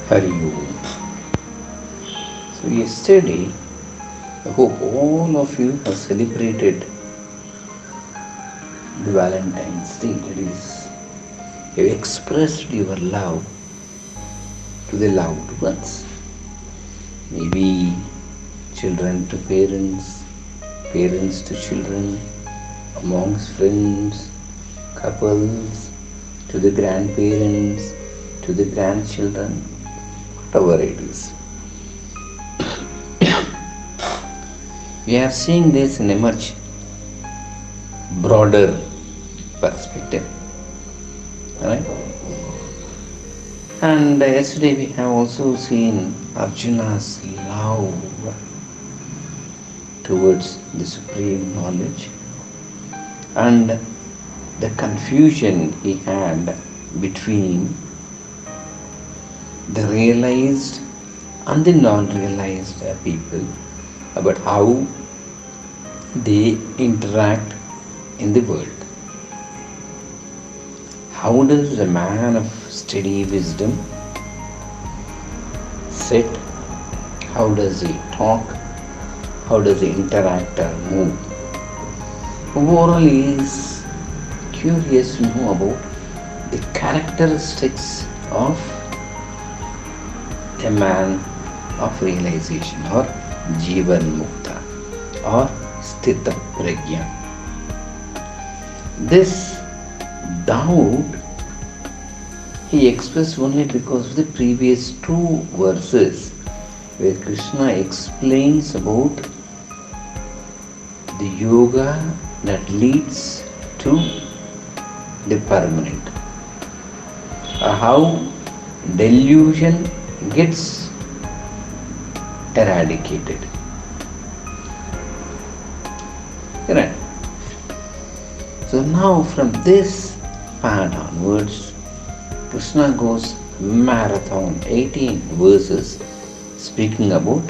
Hari Om. So yesterday, I hope all of you have celebrated the Valentine's Day. That is, you expressed your love to the loved ones. Maybe children to parents, parents to children, amongst friends, couples, to the grandparents, to the grandchildren, whatever it is. We are seeing this in a much broader perspective. Right? And yesterday we have also seen Arjuna's love towards the supreme knowledge and the confusion he had between the realized and the non-realized people about how they interact in the world. How does a man of steady wisdom sit? How does he talk? How does he interact or move? Overall, he is curious to know about the characteristics of a man of realization or Jivan Mukta or Sthita Prajna. This doubt he expressed only because of the previous two verses where Krishna explains about the yoga that leads to the permanent. How delusion gets eradicated. Correct. So now from this part onwards, Krishna goes marathon, 18 verses speaking about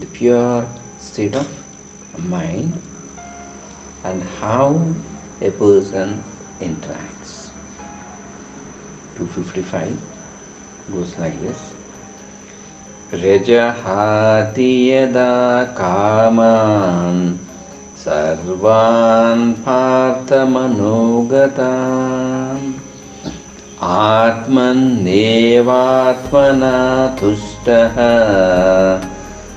the pure state of mind and how a person interacts. 255 goes like this. Rajahati yada kaman sarvan partha manogatan atman nevatmana tushtaha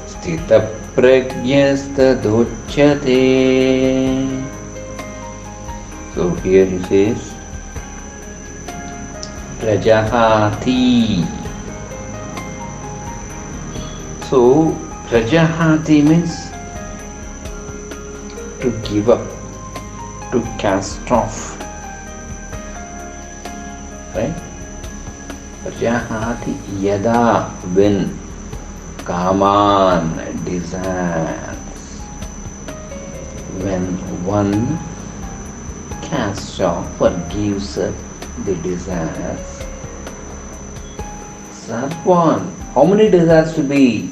sthita prajnastadochyate. So here he says Prajahati. So Prajahati means to give up, to cast off. Right? Prajahati yada, when kaman, desires. When one casts off or gives up the desires. Sarvan. How many desires to be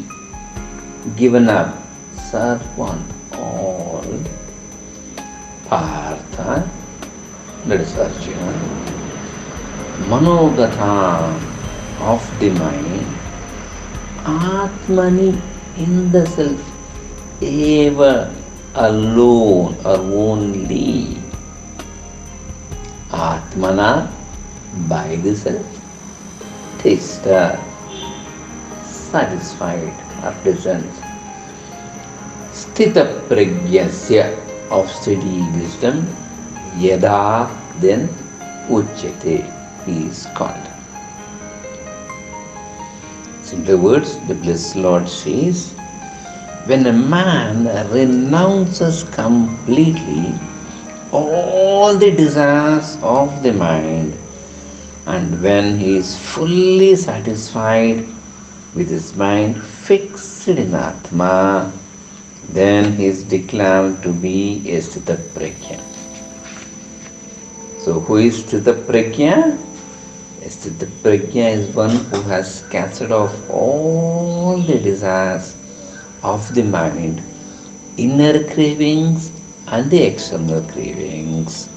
given up? Sarvan. All. Partha. That is Arjuna. Manogata of the mind. Atmani in the self. Eva alone or only. Atmana by the self. Tista satisfied or pleasant. Sthita pragyasya of steady wisdom. Yada then uchyate he is called. Simple words, the blessed Lord says, when a man renounces completely all the desires of the mind, and when he is fully satisfied with his mind fixed in Atma, then he is declared to be a Sthita Prajna. So who is Sthita Prajna? A Sthita Prajna is one who has cast off all the desires of the mind, inner cravings and the external cravings,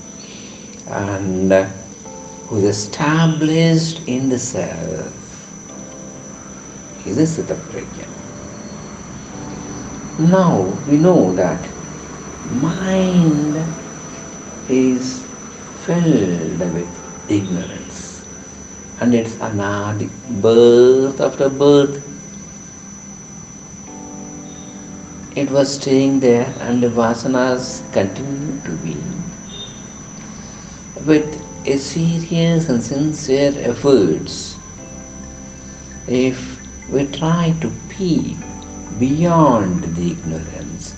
and who is established in the self. is a Sthitaprajna. Now we know that mind is filled with ignorance, and it's anadi, birth after birth. It was staying there, and the vasanas continue to be. With a serious and sincere efforts, if we try to peep beyond the ignorance,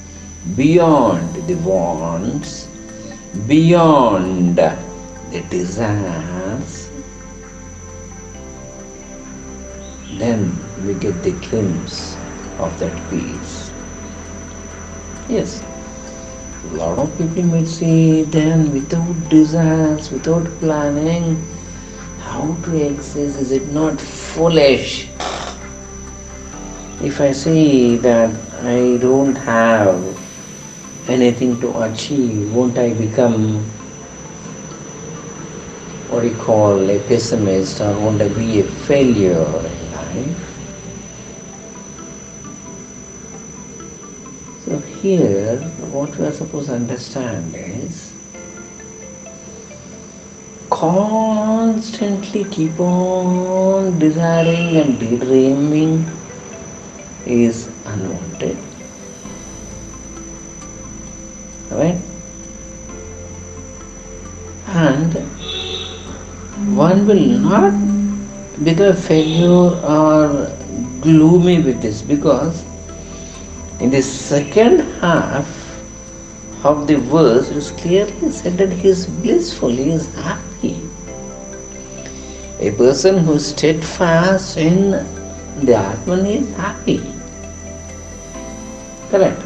beyond the wants, beyond the desires, then we get the glimpse of that peace. Yes, a lot of people might say then without desires, without planning, how to exist? Is it not foolish? If I say that I don't have anything to achieve, won't I become what you call a pessimist, or won't I be a failure in life? So here what we are supposed to understand is constantly keep on desiring and daydreaming is unwanted. Right? And one will not become a failure or gloomy with this, because in the second half of the verse it is clearly said that he is blissful, he is happy. A person who is steadfast in the Atman is happy. Correct.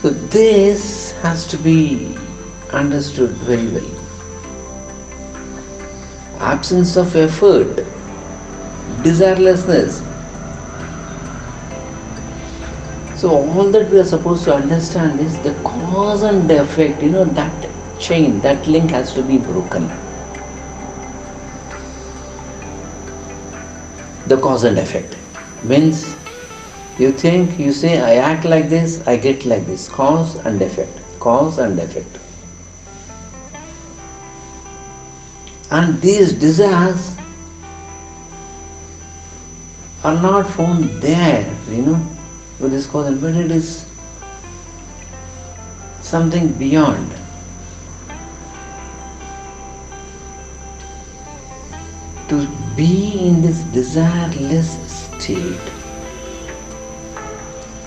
So this has to be understood very well. Absence of effort, desirelessness. So all that we are supposed to understand is the cause and effect, that chain, that link has to be broken. The cause and effect means you say, I act like this, I get like this. Cause and effect. Cause and effect. And these desires are not found there, with this cause, but it is something beyond. To be in this desireless state,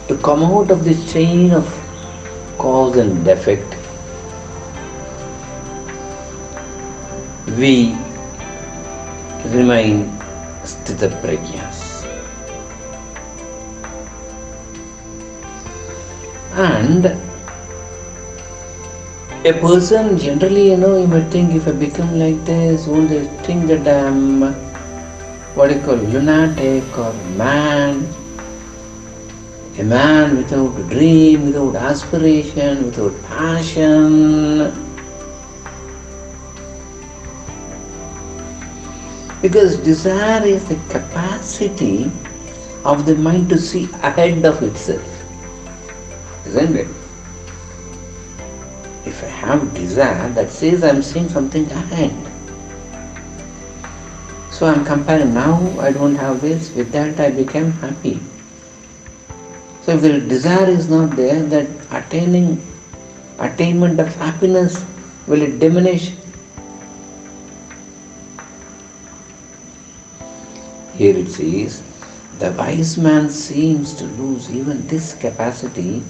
to come out of this chain of cause and effect, we remain sthitaprajnas. And a person generally, you might think, if I become like this, won't they think that I am lunatic or mad? A man without a dream, without aspiration, without passion. Because desire is the capacity of the mind to see ahead of itself. Isn't it? If I have desire, that says I am seeing something ahead. So I am comparing, now I don't have this, with that I became happy. So if the desire is not there, that attainment of happiness, will it diminish? Here it says, the wise man seems to lose even this capacity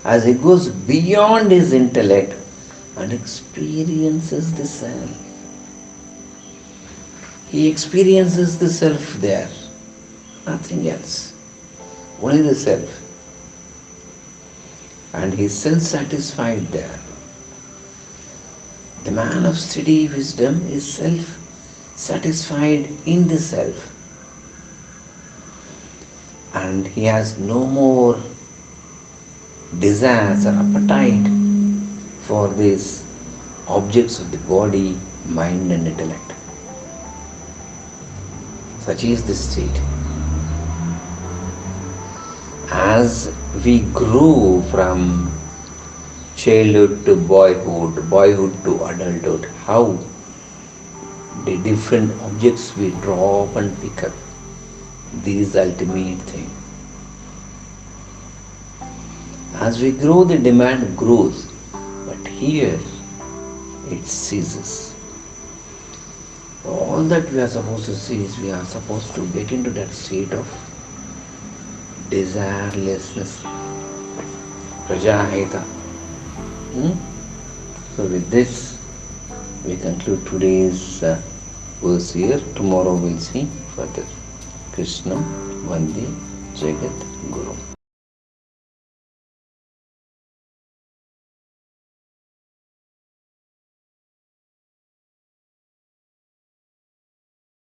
as he goes beyond his intellect and experiences the self. He experiences the self there, nothing else, only the self. And he is self-satisfied there. The man of steady wisdom is self-satisfied in the self. And he has no more desires or appetite for these objects of the body, mind and intellect. Such is the state. As we grow from childhood to boyhood, boyhood to adulthood, how the different objects we drop and pick up, this is the ultimate thing. As we grow, the demand grows, but here it ceases. All that we are supposed to see is we are supposed to get into that state of desirelessness, prajahita. Hmm? So with this, we conclude today's verse here. Tomorrow we'll see further. Krishnam Vande Jagat Guru.